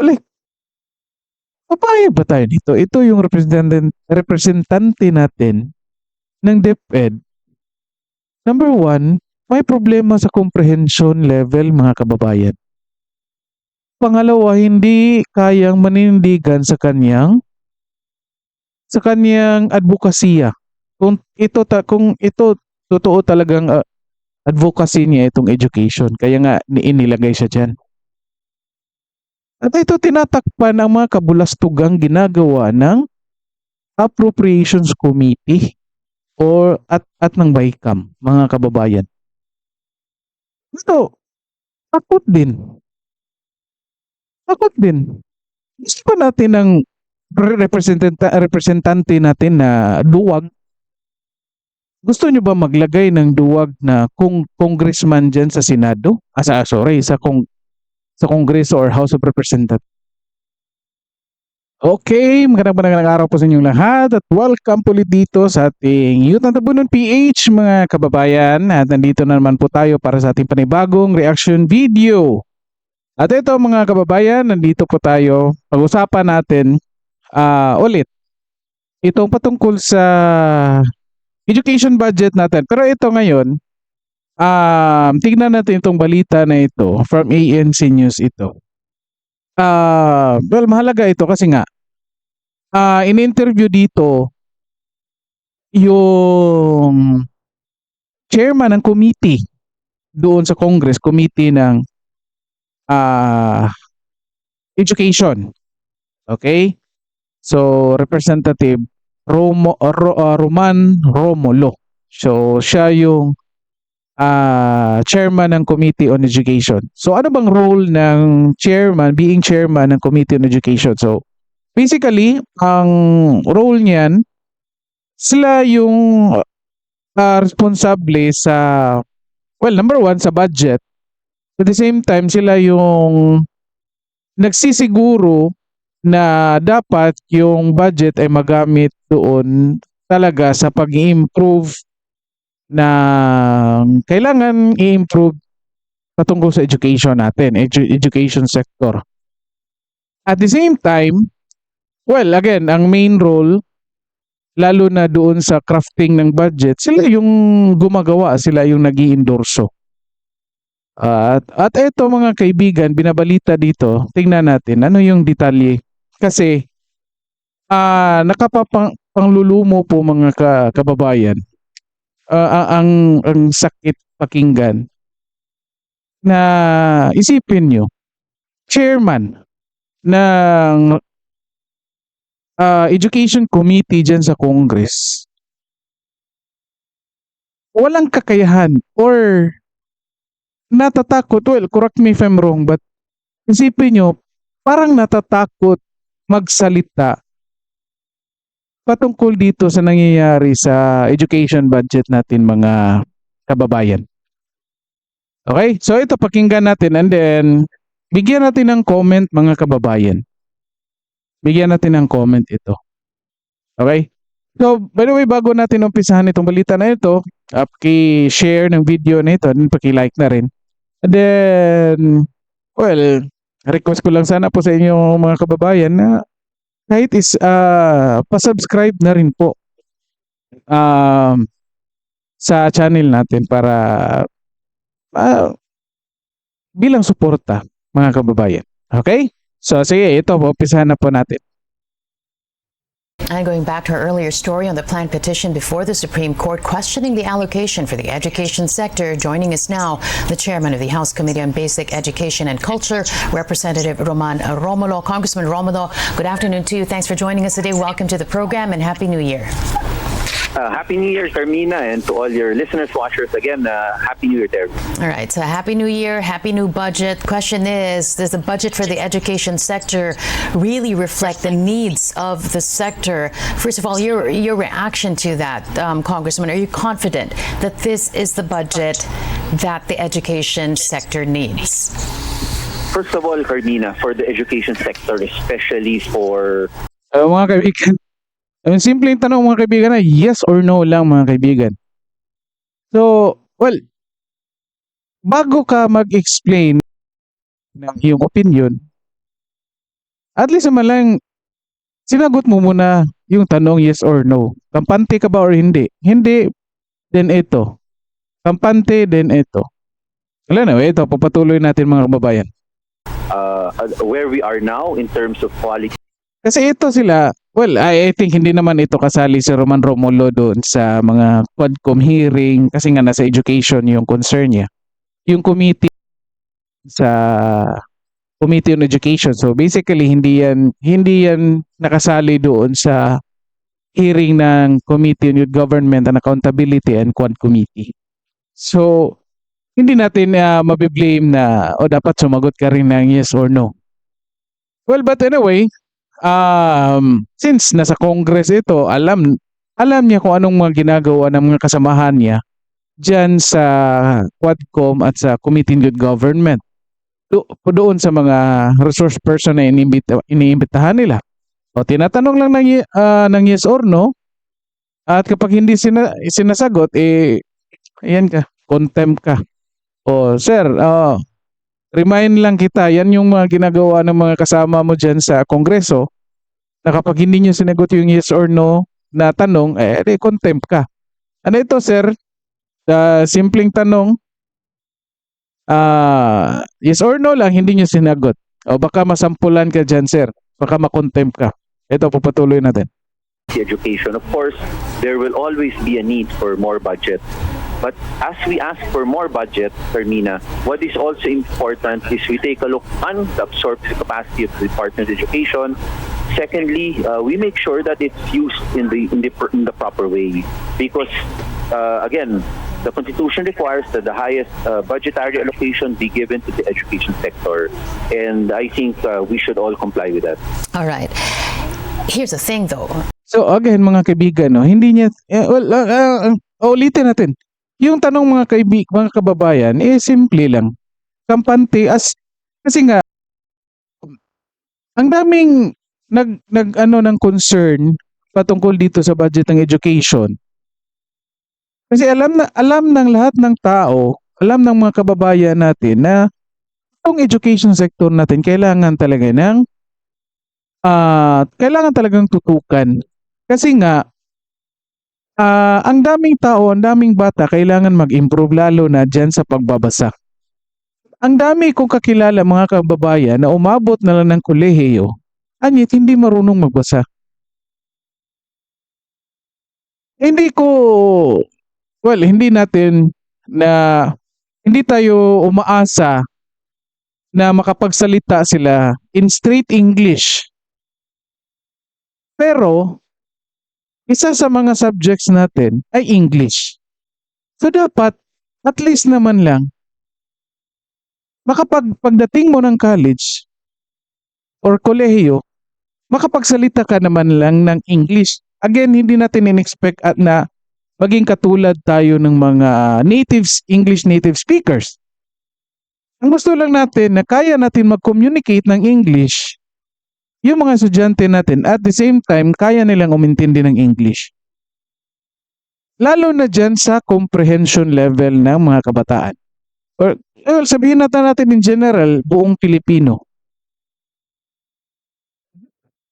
Like, papayag ba tayo dito? Ito yung representante natin ng DepEd. Number one, may problema sa comprehension level mga kababayan. Pangalawa, hindi kayang manindigan sa kanyang advokasya. Kung ito totoo talagang advocacy niya itong education, kaya nga inilagay siya diyan. At ito tinatakpan ang mga kabulastugang ginagawa ng Appropriations Committee at ng BICAM, mga kababayan. Ito, takot din. Takot din. Gusto pa natin ng representante natin na duwag. Gusto nyo ba maglagay ng duwag na kung congressman dyan sa Senado? Sa Kongreso or House of Representatives. Okay, magandang araw po sa inyong lahat at welcome po ulit dito sa ating Youth ng Tabunon PH mga kababayan. At nandito na naman po tayo para sa ating panibagong reaction video. At ito mga kababayan, nandito po tayo. Pag-usapan natin ulit itong patungkol sa education budget natin. Pero ito ngayon, tignan natin itong balita na ito from ANC News ito. Well, mahalaga ito kasi nga in-interview dito yung chairman ng committee doon sa Congress, committee ng education. Okay? So, Representative Roman Romulo. So, siya yung chairman ng Committee on Education. So, ano bang role ng being chairman ng Committee on Education? So, basically, ang role niyan, sila yung responsable sa, well, number one, sa budget. At the same time, sila yung nagsisiguro na dapat yung budget ay magamit doon talaga sa pag-i-improve na kailangan i-improve patungkol sa education natin, education sector. At the same time, well, again, ang main role, lalo na doon sa crafting ng budget, sila yung gumagawa, sila yung nag-i-endorso. At eto mga kaibigan, binabalita dito, tingnan natin ano yung detalye. Kasi nakapapanglulumo po mga kababayan. Ang sakit pakinggan na isipin nyo, chairman ng education committee dyan sa Congress, walang kakayahan or natatakot, well, correct me if I'm wrong, but isipin nyo, parang natatakot magsalita patungkol dito sa nangyayari sa education budget natin mga kababayan. Okay? So ito pakinggan natin and then bigyan natin ng comment mga kababayan. Bigyan natin ng comment ito. Okay? So by the way, bago natin umpisahan itong balita na ito, paki-share ng video na ito and paki-like na rin. And then, well, request ko lang sana po sa inyo mga kababayan na kahit pa-subscribe na rin po sa channel natin para bilang suporta mga kababayan. Okay? So sige, ito po, umpisahan na po natin. And going back to our earlier story on the planned petition before the Supreme Court questioning the allocation for the education sector, joining us now, the chairman of the House Committee on Basic Education and Culture, Representative Roman Romulo. Congressman Romulo, good afternoon to you. Thanks for joining us today. Welcome to the program and Happy New Year. Happy New Year, Carmina, and to all your listeners, watchers, again, Happy New Year there. All right, so Happy New Year, Happy New Budget. Question is, does the budget for the education sector really reflect the needs of the sector? First of all, your reaction to that, Congressman, are you confident that this is the budget that the education sector needs? First of all, Carmina, for the education sector, especially for... Mga kaibigan, ang simpleng tanong mga kaibigan na yes or no lang mga kaibigan. So, well, bago ka mag-explain ng iyong opinion, At least naman lang, sinagot mo muna yung tanong yes or no. Kampante ka ba or hindi? Hindi, then ito. Kampante, then ito. Wala na, ito, papatuloy natin mga kababayan. Where we are now in terms of quality Kasi ito sila, well, I think hindi naman ito kasali si Roman Romulo doon sa mga Quadcom hearing kasi nga nasa education yung concern niya. Yung committee sa Committee on Education. So basically hindi yan nakasali doon sa hearing ng Committee on Youth Government and Accountability and Quad Committee. So hindi natin mabiblame na dapat sumagot ka rin ng yes or no. Well, but anyway, since nasa Congress ito, alam niya kung anong mga ginagawa ng mga kasamahan niya diyan sa Quadcom at sa Committee on Youth Government. Doon sa mga resource person na iniimbitahan nila. O tinatanong lang ng yes or no, at kapag hindi sinasagot, ayan ka, contempt ka. O sir, remind lang kita, yan yung mga ginagawa ng mga kasama mo dyan sa Kongreso, na kapag hindi nyo sinagot yung yes or no na tanong, contempt ka. Ano ito sir? Simpleng tanong, yes or no lang, hindi nyo sinagot. O baka masampulan ka dyan sir, baka makontempt ka. Ito, papatuloy natin. education. Of course, there will always be a need for more budget. But as we ask for more budget, Carmina, what is also important is we take a look on the absorptive capacity of the Department of Education. Secondly, we make sure that it's used in the proper way, because again, the Constitution requires that the highest budgetary allocation be given to the education sector, and I think we should all comply with that. All right. Here's the thing, though. So again, mga kaibigan, no, hindi niya, ulitin natin. Yung tanong mga kababayan, simple lang. Kampante kasi nga, ang daming ng concern patungkol dito sa budget ng education. Kasi alam ng lahat ng tao, alam ng mga kababayan natin na itong education sector natin kailangan talagang tutukan. Kasi nga ang daming tao, ang daming bata kailangan mag-improve, lalo na dyan sa pagbabasa. Ang dami kong kakilala mga kababayan na umabot na lang ng kolehiyo, anyat hindi marunong magbasa. Hindi tayo umaasa na makapagsalita sila in straight English. Pero isa sa mga subjects natin ay English. So dapat at least naman lang pagdating mo ng college or kolehiyo, makapagsalita ka naman lang ng English. Again, hindi natin in-expect na maging katulad tayo ng mga English native speakers. Ang gusto lang natin na kaya natin mag-communicate ng English yung mga estudyante natin, at the same time, kaya nilang umintindi ng English. Lalo na dyan sa comprehension level ng mga kabataan. Or, sabihin natin in general, buong Pilipino.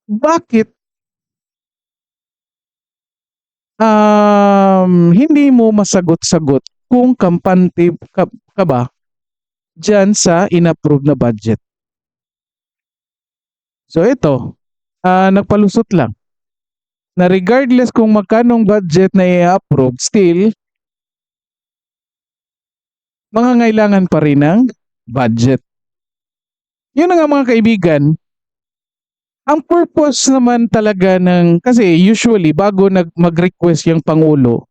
Bakit hindi mo masagot-sagot kung kampante ka ba dyan sa in-approve na budget? So ito, nagpalusot lang na regardless kung magkanong budget na i-approve, still mangangailangan pa rin ng budget. Yun na nga mga kaibigan, ang purpose naman talaga kasi usually bago mag-request yung Pangulo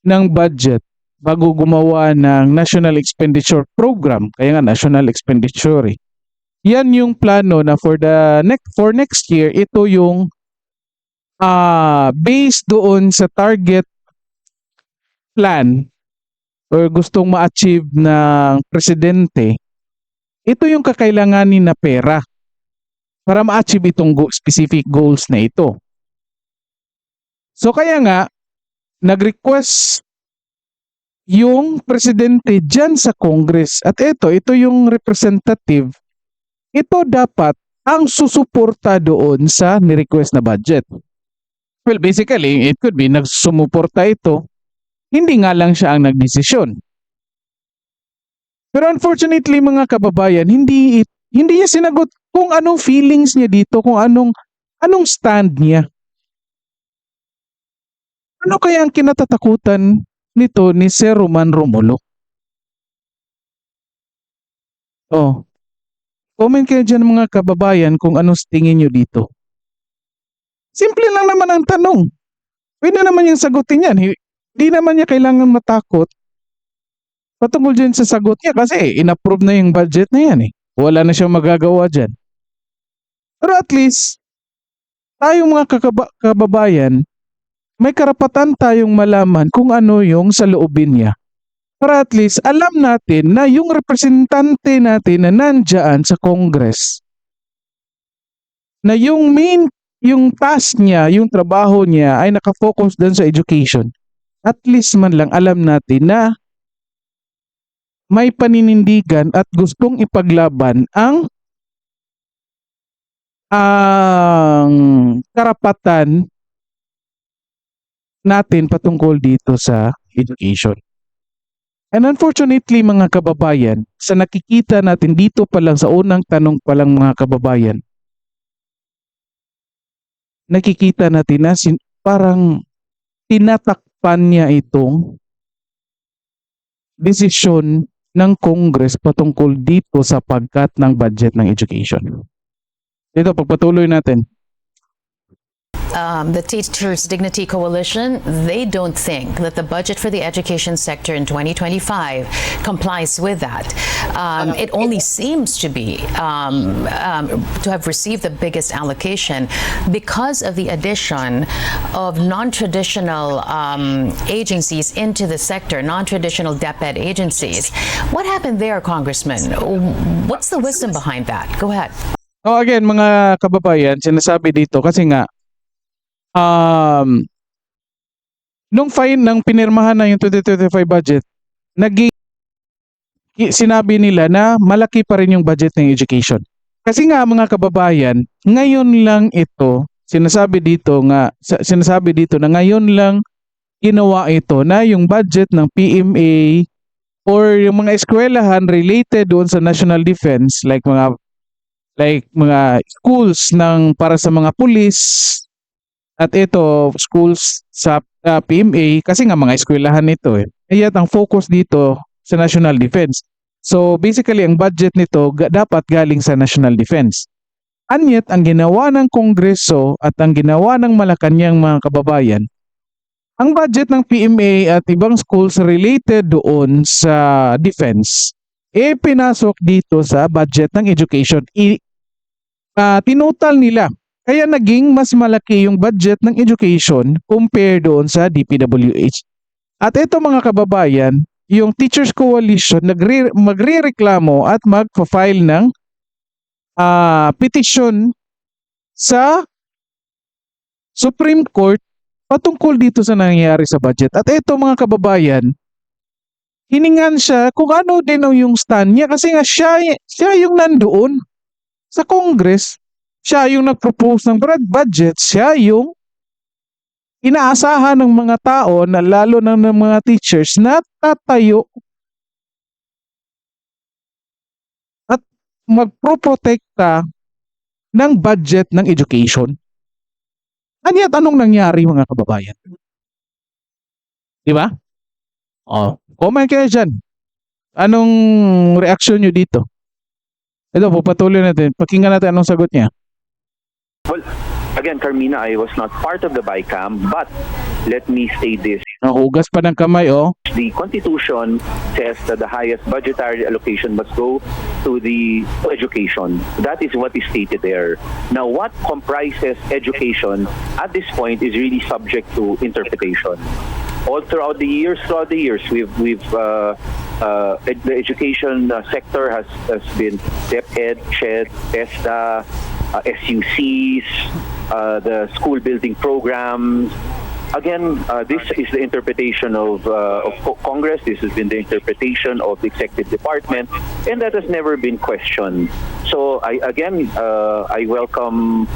ng budget, bago gumawa ng National Expenditure Program, kaya nga National Expenditure, yan yung plano na for next year, ito yung based doon sa target plan or gustong ma-achieve ng presidente, ito yung kakailanganin na pera para ma-achieve itong specific goals na ito. So kaya nga, nag-request yung presidente dyan sa Congress, at ito yung representative. Ito dapat ang susuporta doon sa ni-request na budget. Well, basically, it could be nagsumuporta ito, hindi nga lang siya ang nagdesisyon. Pero unfortunately mga kababayan, hindi niya sinagot kung anong feelings niya dito, kung anong stand niya. Ano kaya ang kinatatakutan nito ni Sir Roman Romulo? Oh, comment kayo dyan mga kababayan kung anong tingin nyo dito. Simple lang naman ang tanong. Pwede naman yung sagutin yan. Hindi naman niya kailangan matakot patungkol dyan sa sagot niya kasi in-approve na yung budget na yan eh. Wala na siyang magagawa dyan. Pero at least, tayong mga kababayan, may karapatan tayong malaman kung ano yung sa loobin niya. Para at least, alam natin na yung representante natin na nandyan sa Congress, na yung task niya, yung trabaho niya ay nakafocus dun sa education. At least man lang alam natin na may paninindigan at gustong ipaglaban ang karapatan natin patungkol dito sa education. And unfortunately mga kababayan, sa nakikita natin dito pa lang sa unang tanong pa lang mga kababayan, nakikita natin na parang tinatakpan niya itong desisyon ng Congress patungkol dito sa pagkat ng budget ng education. Dito, pagpatuloy natin. The Teachers Dignity Coalition, they don't think that the budget for the education sector in 2025 complies with that. It only seems to be to have received the biggest allocation because of the addition of non-traditional agencies into the sector, non-traditional DepEd agencies. What happened there, Congressman? What's the wisdom behind that? Go ahead. Oh, again, mga kababayan, sinasabi dito kasi nga nung pinirmahan na yung 2025 budget, sinabi nila na malaki pa rin yung budget ng education. Kasi nga mga kababayan, ngayon lang ito, sinasabi dito na ngayon lang ginawa ito na yung budget ng PMA or yung mga eskwelahan related doon sa national defense like mga schools para sa mga pulis. At ito, schools sa PMA, kasi nga mga eskwelahan nito eh. Kaya ang focus dito sa national defense. So basically, ang budget nito dapat galing sa national defense. Anyat, ang ginawa ng Kongreso at ang ginawa ng Malacanang mga kababayan, ang budget ng PMA at ibang schools related doon sa defense, pinasok dito sa budget ng education. Tinutal nila. Kaya naging mas malaki yung budget ng education compare doon sa DPWH. At ito mga kababayan, yung Teachers Coalition magre-reklamo at magpa-file ng petition sa Supreme Court patungkol dito sa nangyayari sa budget. At ito mga kababayan, hiningan siya kung ano din yung stand niya kasi nga siya yung nandoon sa Congress. Siya yung nag-propose ng budget, siya yung inaasahan ng mga tao na lalo na ng mga teachers na tatayo at magproprotekta ng budget ng education. Anong nangyari mga kababayan? Di ba? Comment kayo dyan. Anong reaksyon nyo dito? Ito, pupatuloy natin. Pakinggan natin anong sagot niya. Well, again, Carmina, I was not part of the BICAM, but let me say this. Nahugas pa ng kamay, oh. The Constitution says that the highest budgetary allocation must go to the education. That is what is stated there. Now, what comprises education at this point is really subject to interpretation. All throughout the years, the education sector has been DepEd, CHED, TESDA, SUCs, the school building programs. Again, this is the interpretation of Congress. This has been the interpretation of the executive department, and that has never been questioned. So I welcome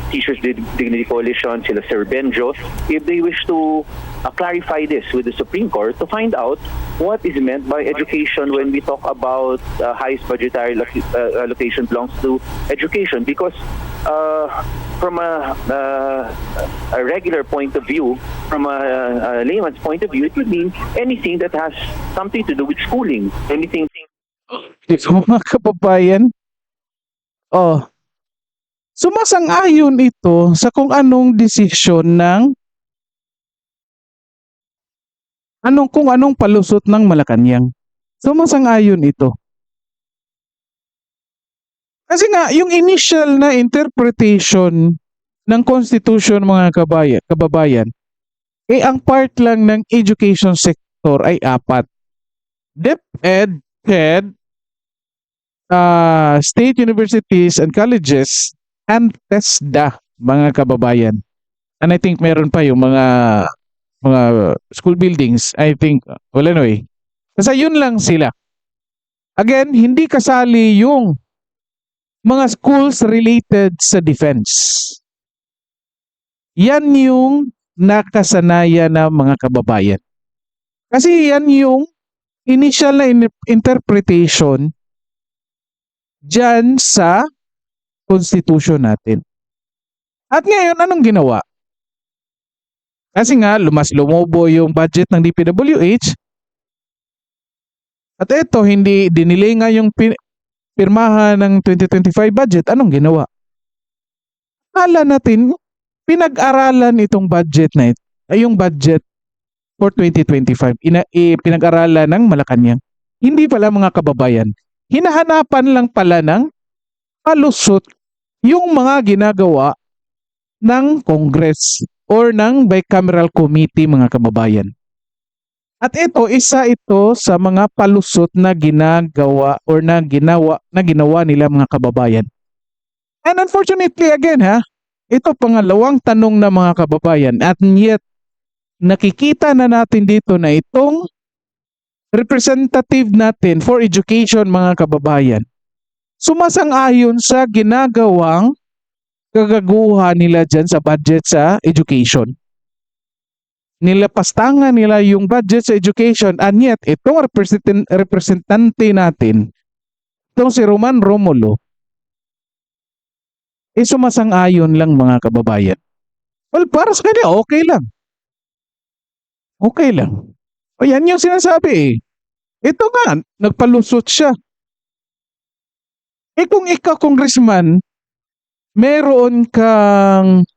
Teachers Dignity Coalition, sila Sir Benjo, if they wish to clarify this with the Supreme Court to find out what is meant by education when we talk about highest budgetary allocation belongs to education. Because from a regular point of view, from a layman's point of view, it would mean anything that has something to do with schooling, anything. So, mga kababayan, sumasang-ayon ito sa kung anong desisyon ng kung anong palusot ng Malacanang. Sumasang-ayon ito. Kasi nga, yung initial na interpretation ng Constitution, mga kababayan, ang part lang ng education sector ay 4. DepEd, CHED, state universities and colleges, and TESDA, mga kababayan. And I think meron pa yung mga school buildings. I think, well anyway. Kasi yun lang sila. Again, hindi kasali yung mga schools related sa defense. Yan yung nakasanayan na mga kababayan. Kasi yan yung initial na interpretation dyan sa Constitution natin. At ngayon, anong ginawa? Kasi nga, lumobo yung budget ng DPWH. At ito, hindi dinilay nga yung pirmahan ng 2025 budget. Anong ginawa? Akala natin, pinag-aralan itong budget na ito, ay yung budget for 2025. Pinag-aralan ng Malacanang. Hindi pala, mga kababayan. Hinahanapan lang pala ng palusot yung mga ginagawa ng Congress or ng bicameral committee, mga kababayan. At ito, isa ito sa mga palusot na ginagawa or na ginawa nila, mga kababayan. And unfortunately, again ito pangalawang tanong na, mga kababayan, at yet nakikita na natin dito na itong representative natin for education, mga kababayan, sumasang-ayon sa ginagawang kagaguhan nila dyan sa budget sa education. Nilapastangan nila yung budget sa education, and yet itong representante natin, itong si Roman Romulo, sumasang-ayon lang, mga kababayan. Well, para sa kanya, okay lang. Okay lang. O yan yung sinasabi Ito nga, nagpalusot siya. Kung ikaw, congressman, meron kang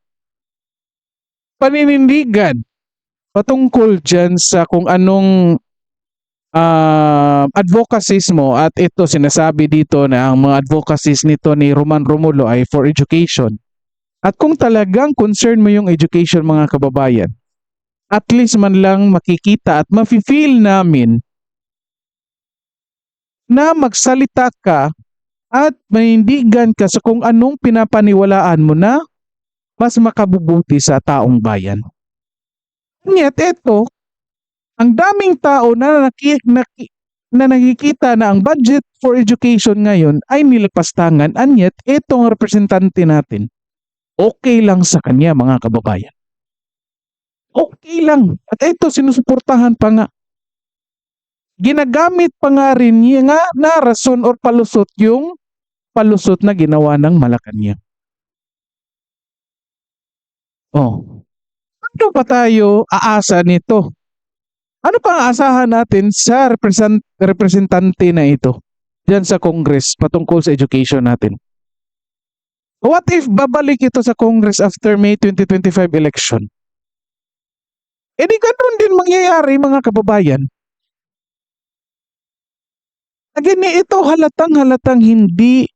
paninindigan patungkol dyan sa kung anong advocacies mo, at ito sinasabi dito na ang mga advocacies nito ni Roman Romulo ay for education. At kung talagang concern mo yung education, mga kababayan, at least man lang makikita at mafe-feel namin na magsalita ka at manindigan ka sa kung anong pinapaniwalaan mo na mas makabubuti sa taong bayan. Ngunit ito, ang daming tao na nakikita na ang budget for education ngayon ay nilapastangan, and yet itong representante natin, okay lang sa kanya, mga kababayan. Okay lang. At ito, sinusuportahan pa nga. Ginagamit pa nga rin niya nga na rason or palusot yung palusot na ginawa ng Malacanang. Ano pa tayo aasa nito? Ano pa ang asahan natin sa representante na ito diyan sa Congress patungkol sa education natin? What if babalik ito sa Congress after May 2025 election? Di ganun din mangyayari, mga kababayan. Again, ito halatang hindi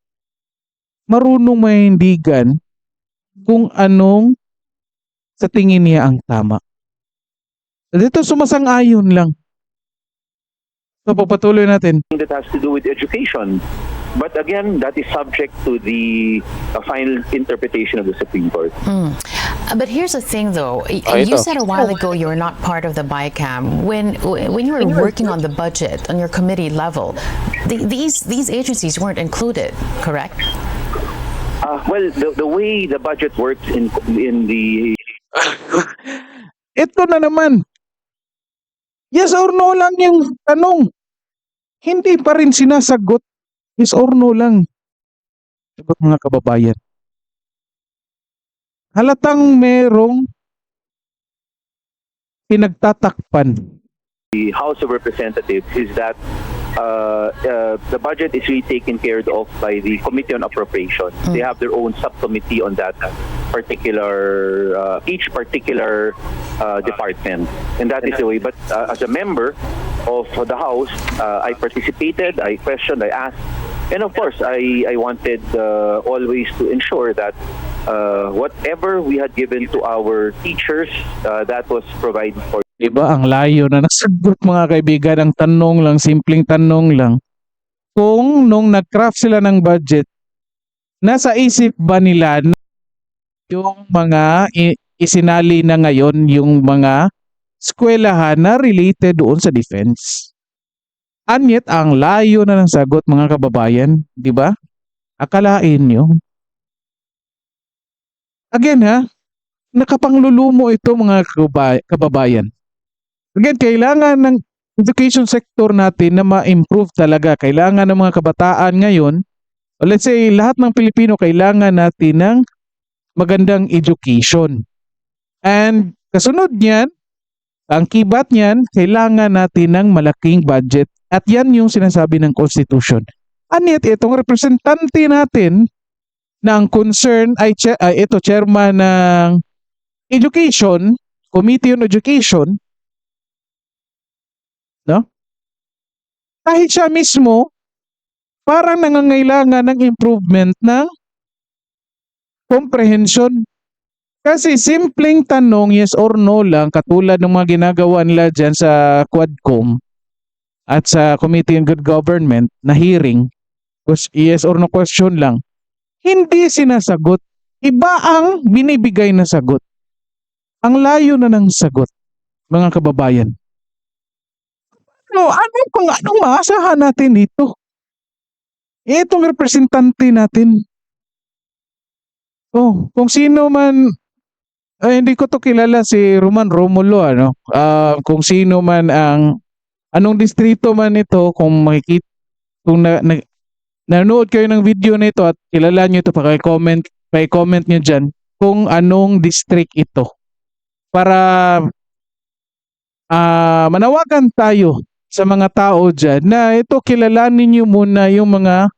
marunong maindigan kung anong sa tingin niya ang tama. Dito sumasang-ayon lang. So, papatuloy natin. That has to do with education. But again, that is subject to the final interpretation of the Supreme Court. But here's the thing, though. You ito. said a while ago you were not part of the BICAM. When you were working on the budget on your committee level, These agencies weren't included, correct? Well, the way the budget works in the Ito na naman. Yes or no lang yung tanong. Hindi pa rin sinasagot. Yes or no lang. Sagot mga kababayan. Halatang merong pinagtatakpan. the House of Representatives is that the budget is really taken care of by the Committee on Appropriations. They have their own subcommittee on that particular, each particular department. And that is the way. But as a member of the House, I participated, I questioned, I asked. And of course, I wanted always to ensure that whatever we had given to our teachers, that was provided for. Diba ang layo na nasagot mga kaibigan, ang tanong lang, simpleng tanong lang. Kung nung nag-craft sila ng budget, nasa isip ba nila na yung mga isinali na ngayon yung mga eskwelahan na related doon sa defense? Anyet ang layo na ng sagot mga kababayan, di ba? Akalain nyo. Again ha, nakapanglulumo ito mga kababayan. Again, kailangan ng education sector natin na ma-improve talaga. Kailangan ng mga kabataan ngayon, o let's say lahat ng Pilipino, kailangan natin ng magandang education. And kasunod niyan, ang kibat niyan, kailangan natin ng malaking budget. At yan yung sinasabi ng Constitution. Anyet itong representante natin na ang concern ay ito chairman ng Education, Committee on Education, no? Kahit siya mismo parang nangangailangan ng improvement ng comprehension. Kasi simpleng tanong yes or no lang katulad ng mga ginagawa nila dyan sa Quadcom at sa Committee on Good Government na hearing, yes or no question lang, hindi sinasagot. Iba ang binibigay na sagot. Ang layo na ng sagot, mga kababayan. No, anong maasahan natin dito? Itong representante natin. Oh, kung sino man, hindi ko to kilala si Roman Romulo, ano? Kung sino man anong distrito man ito, kung makikita, kung nanood kayo ng video nito at kilala nyo ito, paki-comment nyo dyan kung anong district ito. Para manawagan tayo sa mga tao dyan na ito kilalanin nyo muna yung mga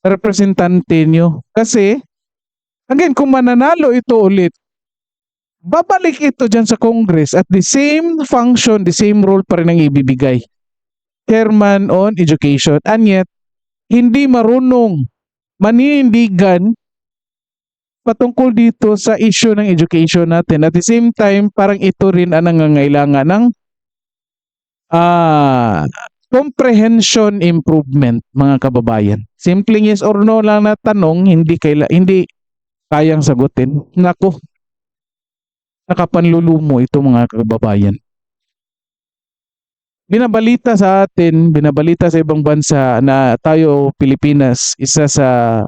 representante nyo. Kasi, again, kung mananalo ito ulit, babalik ito dyan sa Congress at the same function, the same role pa rin ang ibibigay. Chairman on Education. And yet, hindi marunong manindigan patungkol dito sa issue ng education natin. At the same time, parang ito rin ang nangangailangan ng comprehension improvement, mga kababayan. Simpleng yes or no lang na tanong, hindi kayang sagutin. Nako, nakapanlulumo ito mga kababayan. Binabalita sa atin, binabalita sa ibang bansa na tayo Pilipinas, isa sa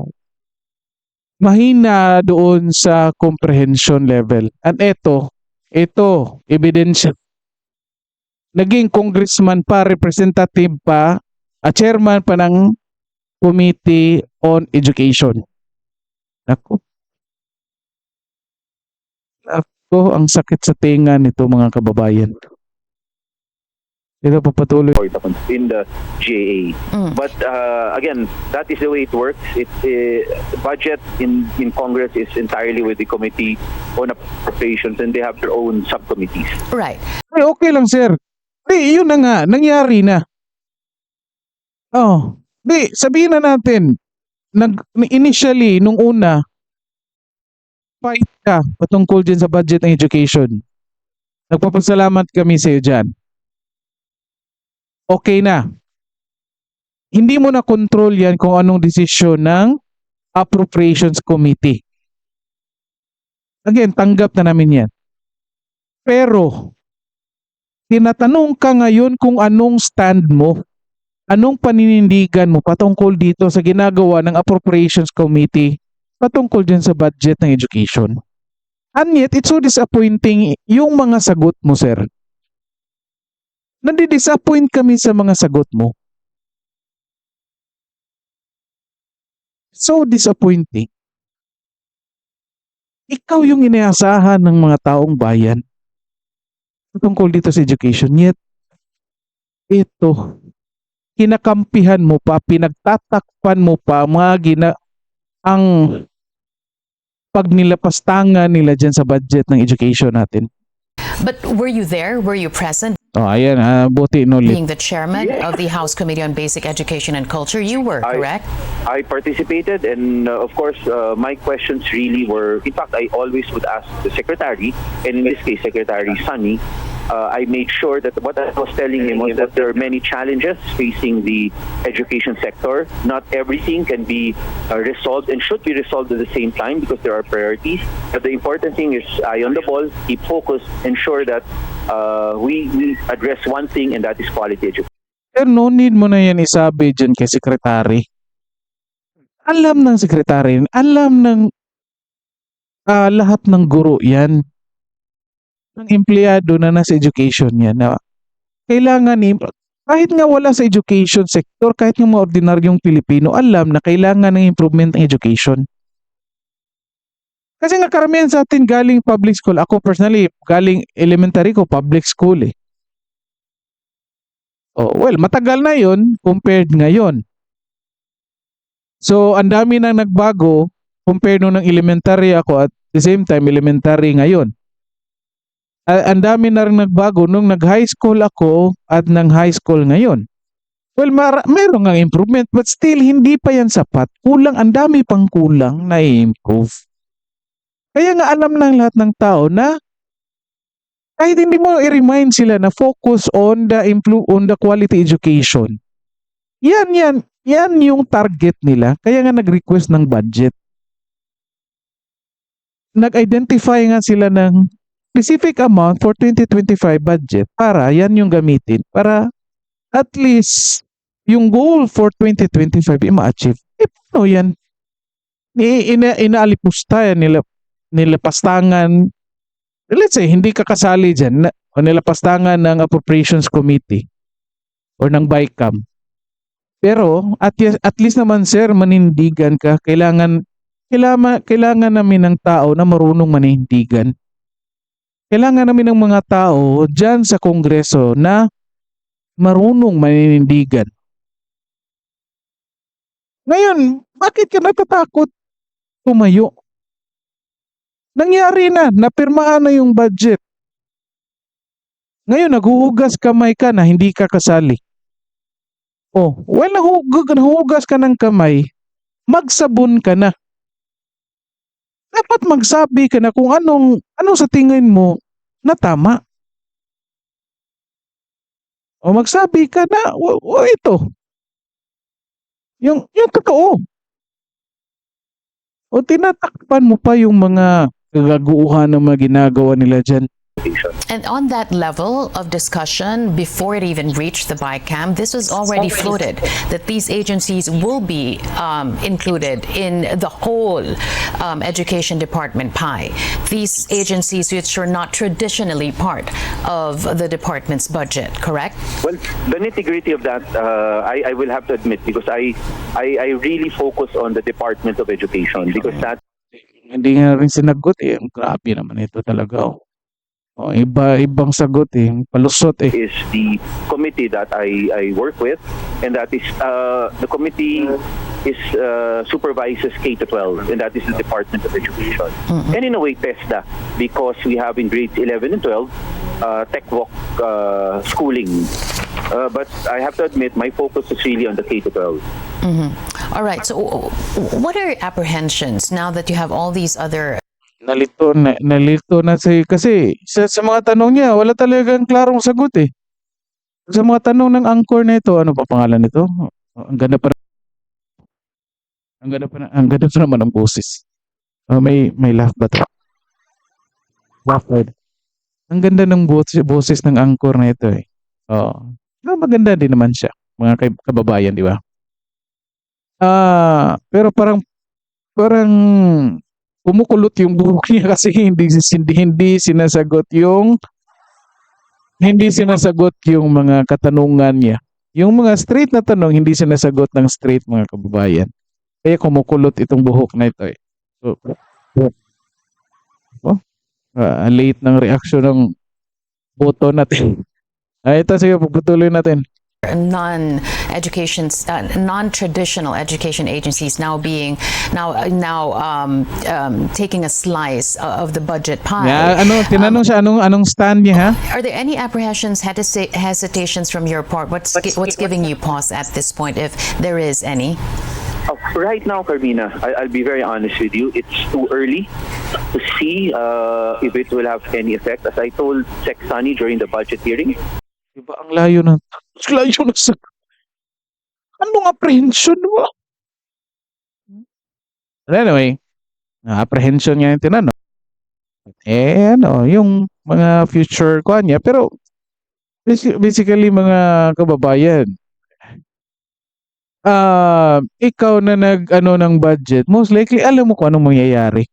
mahina doon sa comprehension level. At ito, ebidensya. Naging congressman pa, representative pa, chairman pa ng Committee on Education. Ako, ang sakit sa tinga nito mga kababayan. Ito papatuloy in the GAA. But again, that is the way it works. Budget in Congress is entirely with the Committee on Appropriations and they have their own subcommittees. Right. Okay lang sir. Yun na nga, nangyari na. Oh, sabihin na natin, initially, nung una, fight ka patungkol din sa budget ng education. Nagpapasalamat kami sa iyo dyan. Okay na. Hindi mo na control yan kung anong desisyon ng Appropriations Committee. Again, tanggap na namin yan. Pero, tinatanong ka ngayon kung anong stand mo. Anong paninindigan mo patungkol dito sa ginagawa ng Appropriations Committee patungkol dyan sa budget ng education? And yet, it's so disappointing yung mga sagot mo, sir. Nadi-disappoint kami sa mga sagot mo. So disappointing. Ikaw yung inaasahan ng mga taong bayan patungkol dito sa education. Yet, ito, kinakampihan mo pa, pinagtatakpan mo pa ang pagnilapastangan nila dyan sa budget ng education natin. But were you there? Were you present? Oh, ayan, buti inulit. Being the chairman of the House Committee on Basic Education and Culture, you were, correct? I participated, and of course, my questions really were, in fact, I always would ask the secretary, and in this case, Secretary Sunny. I made sure that what I was telling him was that there are many challenges facing the education sector. Not everything can be resolved and should be resolved at the same time because there are priorities. But the important thing is eye on the ball, keep focused, ensure that we address one thing, and that is quality education. Pero no need mo na yan isabi dyan kay sekretary. Alam ng sekretary, alam ng lahat ng guro yan. Ng empleyado na nasa education yan na kailangan kahit nga wala sa education sector, kahit yung mga ordinaryong Pilipino, alam na kailangan ng improvement ng education. Kasi nga karamihan sa atin galing public school. Ako personally, galing elementary ko, public school eh. Oh, well, matagal na yon compared ngayon. So, ang dami nang nagbago compared nung ng elementary ako at the same time elementary ngayon. Ang dami na rin nagbago nung nag-high school ako at ng high school ngayon. Well, meron nga improvement but still hindi pa yan sapat. Kulang, ang dami pang kulang na i-improve. Kaya nga alam ng lahat ng tao na kahit hindi mo i-remind sila na focus on the quality education. Yan yung target nila. Kaya nga nag-request ng budget. Nag-identify nga sila ng specific amount for 2025 budget para yan yung gamitin para at least yung goal for 2025 i-ma-achieve. Paano yan? Inaalipusta yan nila pastangan. Let's say, hindi ka kasali dyan o nilapastangan ng Appropriations Committee or ng BICAM. Pero at least naman sir, manindigan ka. Kailangan namin ng tao na marunong manindigan. Kailangan namin ng mga tao dyan sa Kongreso na marunong maninindigan. Ngayon, bakit ka natatakot tumayo? Nangyari na, napirmahan na yung budget. Ngayon, naghuhugas kamay ka na hindi ka kasali. Oh, well, nahuhugas ka ng kamay, magsabon ka na. Dapat magsabi ka na kung ano sa tingin mo na tama. O magsabi ka na, ito. Yung totoo. O tinatakpan mo pa yung mga kagaguhan ng mga ginagawa nila dyan. And on that level of discussion, before it even reached the BICAM, this was already floated that these agencies will be included in the whole education department pie. These agencies which are not traditionally part of the department's budget, correct? Well, the nitty-gritty of that, I will have to admit because I really focus on the Department of Education because that Hindi nga rin sinagot eh. Grabe naman ito talaga. Oh, ibang sagot eh. Palusot eh. is the committee that I work with, and that is the committee is supervises K-12, and that is the Department of Education. And in a way, TESDA, because we have in grades 11 and 12 tech walk schooling. But I have to admit, my focus is really on the K-12. All right. So, what are your apprehensions now that you have all these other Nalito na kasi sa mga tanong niya, wala talagang klarong sagot eh. Sa mga tanong ng anchor na ito, ano pa pangalan nito? Ang ganda pa naman ang boses. May laugh ba to? Laugh. Ang ganda ng boses ng anchor na ito eh. Maganda din naman siya. mga kababayan, di ba? Pero parang kumukulot yung buhok niya kasi hindi sinasagot yung mga katanungan niya. Yung mga straight na tanong, hindi sinasagot ng straight, mga kababayan. Kaya kumukulot itong buhok na ito eh. So, late ng reaksyon ng boto natin. Ito, sige, pagpatuloy natin. Non-traditional education agencies now taking a slice of the budget pie. Tinanong siya anong stand niya, ha? Are there any apprehensions, hesitations from your part? What's giving you pause at this point, if there is any? Right now, Carmina, I'll be very honest with you. It's too early to see if it will have any effect. As I told Sec Sunny during the budget hearing, Diba ang layo na sa anong apprehension mo? Anyway, apprehension niya yung tinanong. Yung mga future ko niya. Pero basically mga kababayan, ikaw na ng budget, most likely alam mo kung anong mangyayari.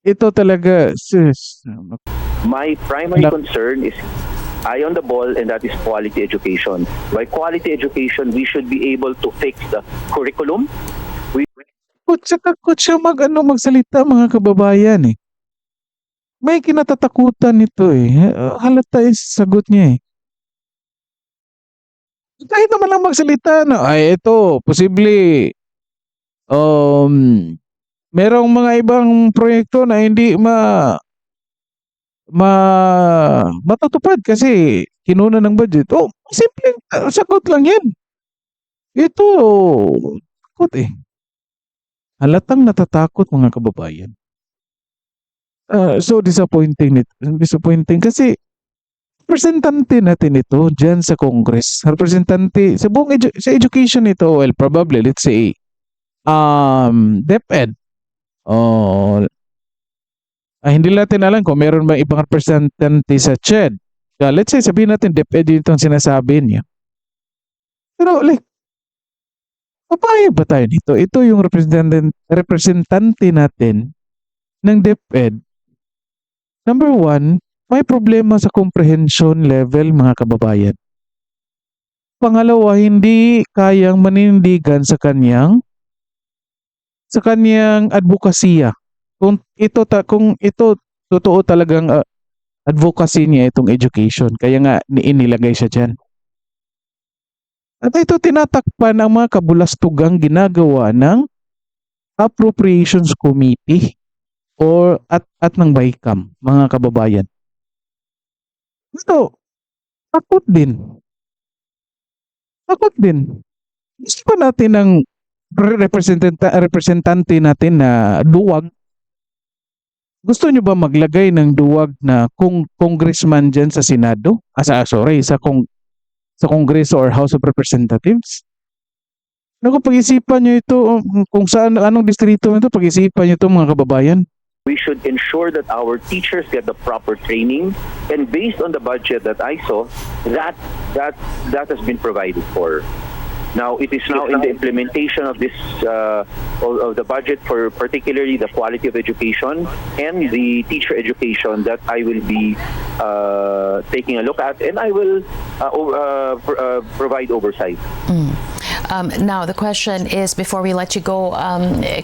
Ito talaga, my primary concern is eye on the ball, and that is quality education. By quality education, we should be able to fix the curriculum. Takot siya magsalita, mga kababayan eh. May kinatatakutan nito eh. Halata yung sagot niya eh. Kahit naman lang magsalita na, ito, posible, merong mga ibang proyekto na hindi matutupad kasi kinuna ng budget. Simple sagot lang yan. Ito, takot eh. Halatang natatakot, mga kababayan. So disappointing kasi representante natin ito dyan sa Congress. Representante sa buong sa education ito, well, probably, let's say, DepEd. Hindi natin alam kung meron ba ibang representante sa CHED. Let's say, sabihin natin DepEd yung itong sinasabi niya. Pero papayag ba tayo dito? Ito yung representante natin ng DepEd. Number one, may problema sa comprehension level, mga kababayan. Pangalawa, hindi kayang manindigan sa kanyang advokasya. Kung ito totoo talagang advocacy niya itong education, kaya nga inilagay siya dyan. At ito tinatakpan ang mga kabulastugang ginagawa ng Appropriations Committee at ng BICAM, mga kababayan. Ito, takot din. Gusto pa natin ng representante natin na duwag. Gusto nyo ba maglagay ng duwag na congressman dyan sa Senado? Sa Kongreso or House of Representatives? Kung pag-isipan nyo ito, kung saan, anong distrito ito, pag-isipan nyo ito, mga kababayan. We should ensure that our teachers get the proper training, and based on the budget that I saw, that has been provided for. Now, it is now in the implementation of this of the budget for particularly the quality of education and the teacher education that I will be taking a look at, and I will provide oversight. Now, the question is, before we let you go,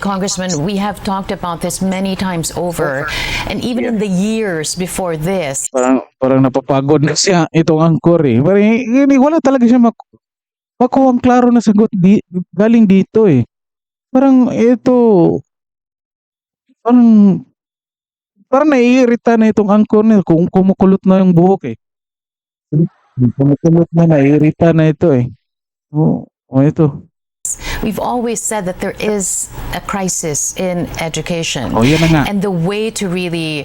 Congressman, we have talked about this many times over, and even in the years before this. Parang napapagod na siya itong angkor eh. Wala talaga siya makuha ang klaro na sagot galing dito eh. Parang naiirita na itong angkor na kung kumukulot na yung buhok eh. Kumukulot na, naiirita na ito eh. Ito. We've always said that there is a crisis in education. Yan na nga. And the way to really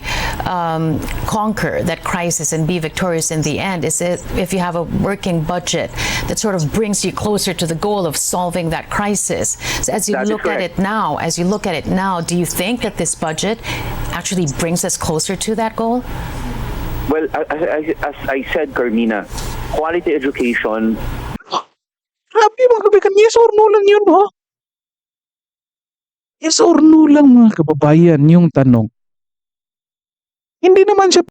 conquer that crisis and be victorious in the end is if you have a working budget that sort of brings you closer to the goal of solving that crisis. So as you look at it now, do you think that this budget actually brings us closer to that goal? Well, as I said, Carmina, quality education. Grabe mga kababayan, yes or no lang yun, ha? Yes or no lang mga kababayan yung tanong. Hindi naman siya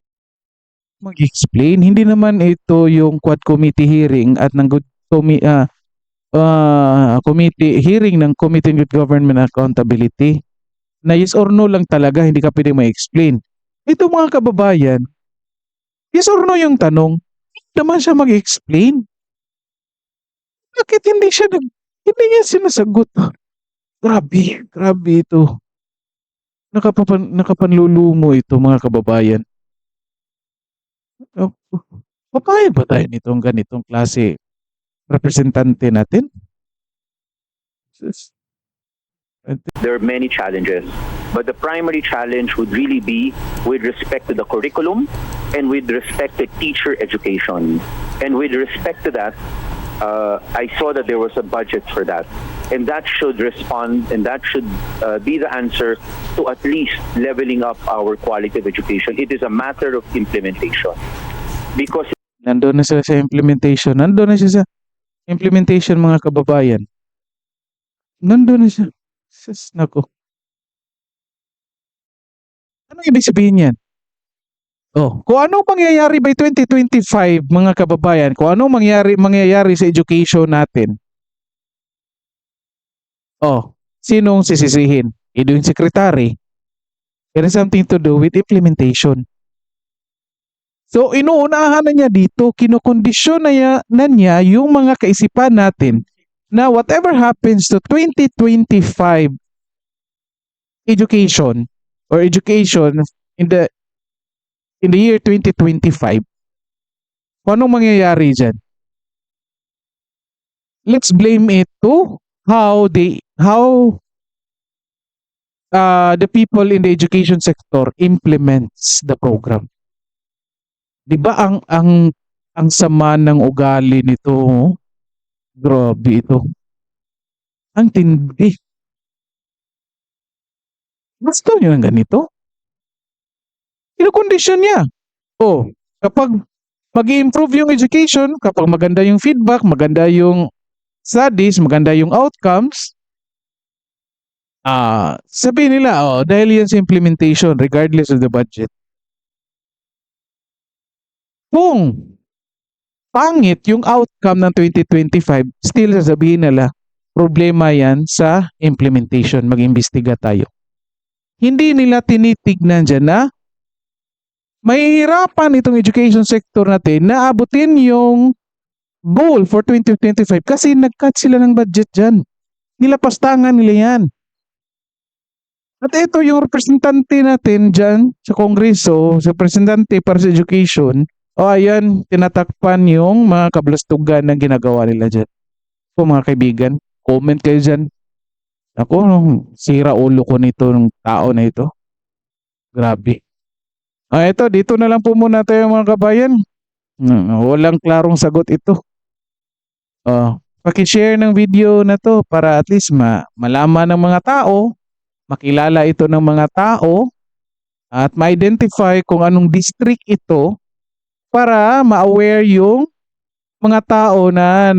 mag-explain, hindi naman ito yung quad committee hearing at ng committee hearing ng Committee on Good Government and Accountability na yes or no lang talaga, hindi ka pwede ma-explain. Ito mga kababayan, yes or no yung tanong, hindi naman siya mag-explain. Bakit hindi niya sinasagot? Grabe ito. Nakapanlulumo ito mga kababayan. Oh, papayag ba tayo nitong ganitong klase representante natin? Sus. There are many challenges, but the primary challenge would really be with respect to the curriculum and with respect to teacher education. And with respect to that, I saw that there was a budget for that. And that should respond, and that should be the answer to at least leveling up our quality of education. It is a matter of implementation. Because Nandun na sila sa implementation. Nandun na siya sa implementation mga kababayan. Nandun na siya. Sus, nako. Anong ibig sabihin yan? Oh, kung ano mangyayari by 2025 mga kababayan, kung ano mangyayari sa education natin. Oh, sinong sisisihin? Ito yung secretary. It has something to do with implementation. So, inuunahan na niya dito, kinokondisyon na niya yung mga kaisipan natin na whatever happens to 2025 education or education in the year 2025, kung anong mangyayari dyan? Let's blame it to how the people in the education sector implements the program. 'Di ba ang sama ng ugali nito? Grabe ito. Ang tindi. Gusto niyo ng ganito? Kinokondisyon niya. Oh, kapag mag-i-improve yung education, kapag maganda yung feedback, maganda yung studies, maganda yung outcomes, sabihin nila, dahil yan sa implementation regardless of the budget. Kung pangit yung outcome ng 2025, still sasabihin nila, problema yan sa implementation. Mag-imbestiga tayo. Hindi nila tinitignan dyan na mahihirapan itong education sector natin na abutin yung goal for 2025 kasi nag-cut sila ng budget dyan. Nilapastangan nila yan. At ito yung representante natin dyan sa Kongreso, sa representante para sa education. Ayan, tinatakpan yung mga kablastugan na ginagawa nila dyan. So mga kaibigan, comment kayo dyan. Ako, sira ulo ko nito ng tao na ito. Grabe. Ito, dito na lang po muna tayo mga kabayan. Walang klarong sagot ito. Paki-share ng video na to para at least malaman ng mga tao, makilala ito ng mga tao, at ma-identify kung anong district ito para ma-aware yung mga tao na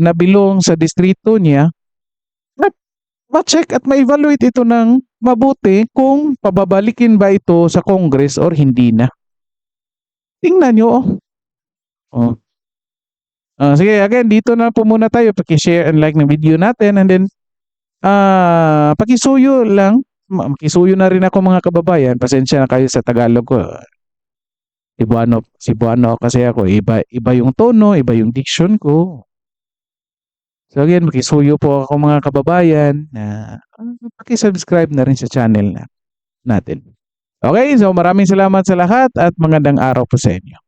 nabilong sa distrito niya at ma-check at ma-evaluate ito ng mabuti kung pababalikin ba ito sa Congress or hindi na. Tingnan nyo. Sige, again, dito na po muna tayo. Paki-share and like ng video natin, and then pakisuyo lang. Makisuyo na rin ako mga kababayan. Pasensya na kayo sa Tagalog ko. Cebuano kasi ako. Iba yung tono, iba yung diction ko. So again, makisuyo po ako mga kababayan. Paki-subscribe na rin sa channel natin. Okay, so maraming salamat sa lahat at magandang araw po sa inyo.